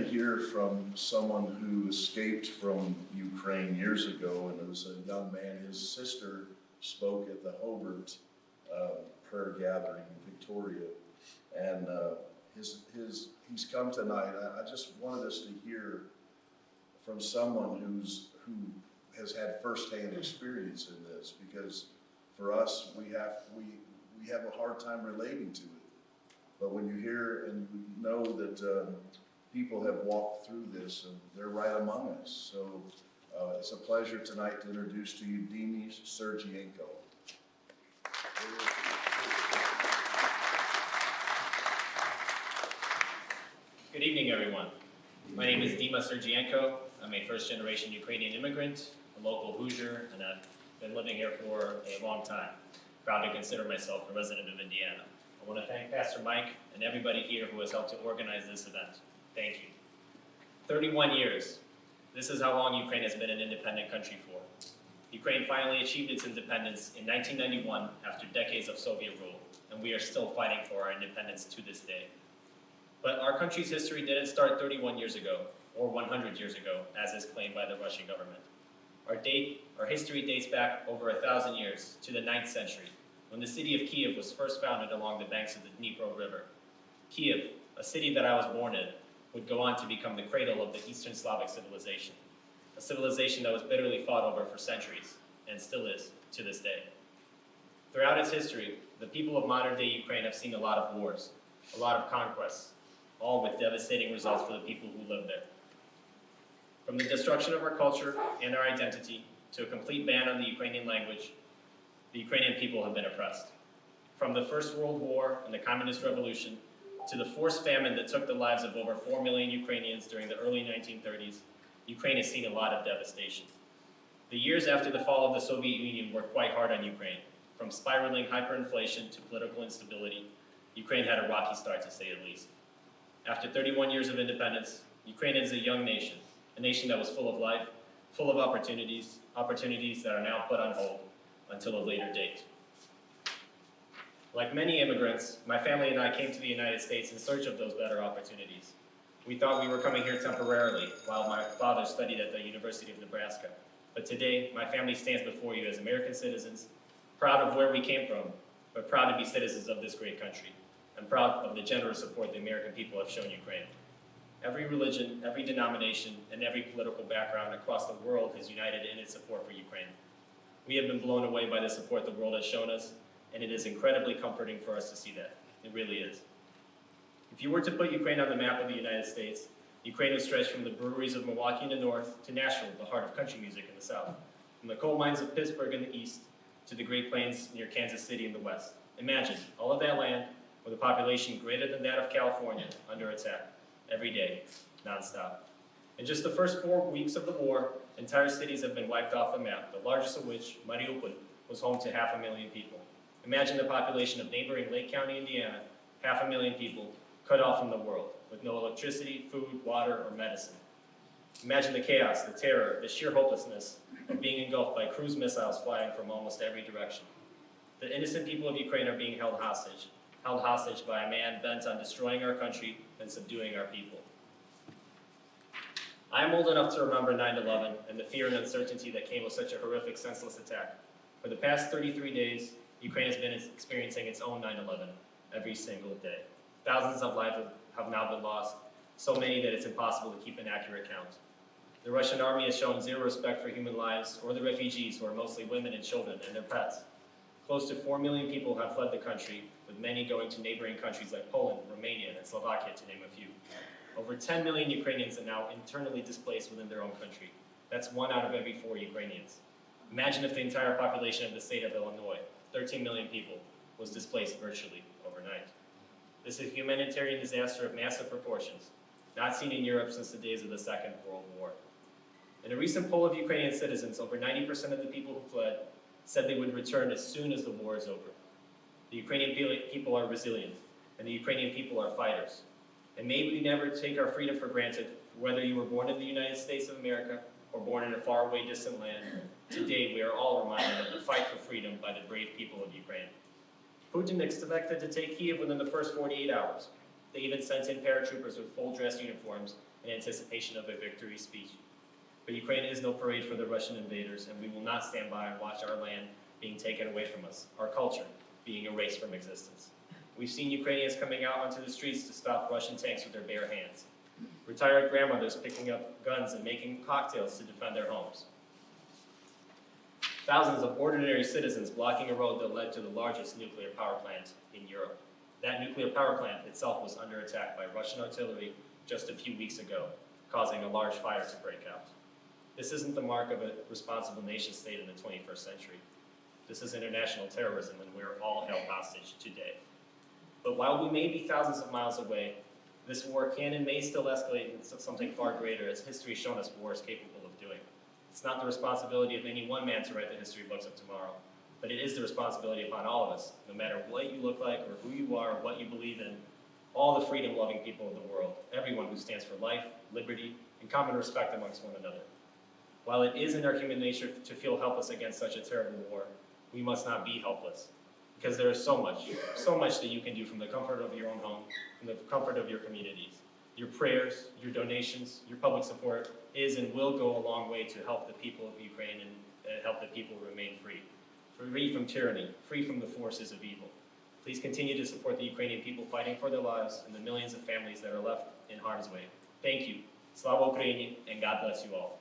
to hear from someone who escaped from Ukraine years ago, and it was a young man. His sister spoke at the Hobart prayer gathering in Victoria, and he's come tonight. I just wanted us to hear from someone who has had firsthand experience in this, because for us we have a hard time relating to it. But when you hear and know that people have walked through this, and they're right among us. So it's a pleasure tonight to introduce to you Dima Sergienko. Good evening, everyone. My name is Dima Sergienko. I'm a first-generation Ukrainian immigrant, a local Hoosier, and I've been living here for a long time. Proud to consider myself a resident of Indiana. I want to thank Pastor Mike and everybody here who has helped to organize this event. Thank you. 31 years. This is how long Ukraine has been an independent country for. Ukraine finally achieved its independence in 1991 after decades of Soviet rule, and we are still fighting for our independence to this day. But our country's history didn't start 31 years ago, or 100 years ago, as is claimed by the Russian government. Our history dates back over 1,000 years, to the 9th century, when the city of Kiev was first founded along the banks of the Dnipro River. Kiev, a city that I was born in, would go on to become the cradle of the Eastern Slavic civilization, a civilization that was bitterly fought over for centuries, and still is to this day. Throughout its history, the people of modern-day Ukraine have seen a lot of wars, a lot of conquests, all with devastating results for the people who live there. From the destruction of our culture and our identity to a complete ban on the Ukrainian language, the Ukrainian people have been oppressed. From the First World War and the Communist Revolution to the forced famine that took the lives of over 4 million Ukrainians during the early 1930s, Ukraine has seen a lot of devastation. The years after the fall of the Soviet Union were quite hard on Ukraine. From spiraling hyperinflation to political instability, Ukraine had a rocky start, to say the least. After 31 years of independence, Ukraine is a young nation, a nation that was full of life, full of opportunities that are now put on hold until a later date. Like many immigrants, my family and I came to the United States in search of those better opportunities. We thought we were coming here temporarily while my father studied at the University of Nebraska. But today, my family stands before you as American citizens, proud of where we came from, but proud to be citizens of this great country. I'm proud of the generous support the American people have shown Ukraine. Every religion, every denomination, and every political background across the world is united in its support for Ukraine. We have been blown away by the support the world has shown us, and it is incredibly comforting for us to see that. It really is. If you were to put Ukraine on the map of the United States, Ukraine would stretch from the breweries of Milwaukee in the north to Nashville, the heart of country music in the south, from the coal mines of Pittsburgh in the east to the Great Plains near Kansas City in the west. Imagine all of that land with a population greater than that of California under attack, every day, nonstop. In just the first 4 weeks of the war, entire cities have been wiped off the map, the largest of which, Mariupol, was home to 500,000 people. Imagine the population of neighboring Lake County, Indiana, 500,000 people, cut off from the world, with no electricity, food, water, or medicine. Imagine the chaos, the terror, the sheer hopelessness of being engulfed by cruise missiles flying from almost every direction. The innocent people of Ukraine are being held hostage by a man bent on destroying our country and subduing our people. I am old enough to remember 9/11 and the fear and uncertainty that came with such a horrific, senseless attack. For the past 33 days, Ukraine has been experiencing its own 9/11 every single day. Thousands of lives have now been lost, so many that it's impossible to keep an accurate count. The Russian army has shown zero respect for human lives or the refugees, who are mostly women and children and their pets. Close to 4 million people have fled the country, with many going to neighboring countries like Poland, Romania, and Slovakia, to name a few. Over 10 million Ukrainians are now internally displaced within their own country. That's 1 out of every 4 Ukrainians. Imagine if the entire population of the state of Illinois, 13 million people, was displaced virtually overnight. This is a humanitarian disaster of massive proportions, not seen in Europe since the days of the Second World War. In a recent poll of Ukrainian citizens, over 90% of the people who fled said they would return as soon as the war is over. The Ukrainian people are resilient, and the Ukrainian people are fighters. And may we never take our freedom for granted, whether you were born in the United States of America or born in a faraway distant land. Today, we are all reminded of the fight for freedom by the brave people of Ukraine. Putin expected to take Kiev within the first 48 hours. They even sent in paratroopers with full-dress uniforms in anticipation of a victory speech. But Ukraine is no parade for the Russian invaders, and we will not stand by and watch our land being taken away from us, our culture being erased from existence. We've seen Ukrainians coming out onto the streets to stop Russian tanks with their bare hands. Retired grandmothers picking up guns and making cocktails to defend their homes. Thousands of ordinary citizens blocking a road that led to the largest nuclear power plant in Europe. That nuclear power plant itself was under attack by Russian artillery just a few weeks ago, causing a large fire to break out. This isn't the mark of a responsible nation state in the 21st century. This is international terrorism, and we are all held hostage today. But while we may be thousands of miles away, this war can and may still escalate into something far greater, as history has shown us war is capable of doing. It's not the responsibility of any one man to write the history books of tomorrow, but it is the responsibility upon all of us, no matter what you look like or who you are or what you believe in, all the freedom-loving people of the world, everyone who stands for life, liberty, and common respect amongst one another. While it is in our human nature to feel helpless against such a terrible war, we must not be helpless, because there is so much that you can do from the comfort of your own home, from the comfort of your communities. Your prayers, your donations, your public support is and will go a long way to help the people of Ukraine and help the people remain free. Free from tyranny, free from the forces of evil. Please continue to support the Ukrainian people fighting for their lives and the millions of families that are left in harm's way. Thank you. Slava Ukraini, and God bless you all.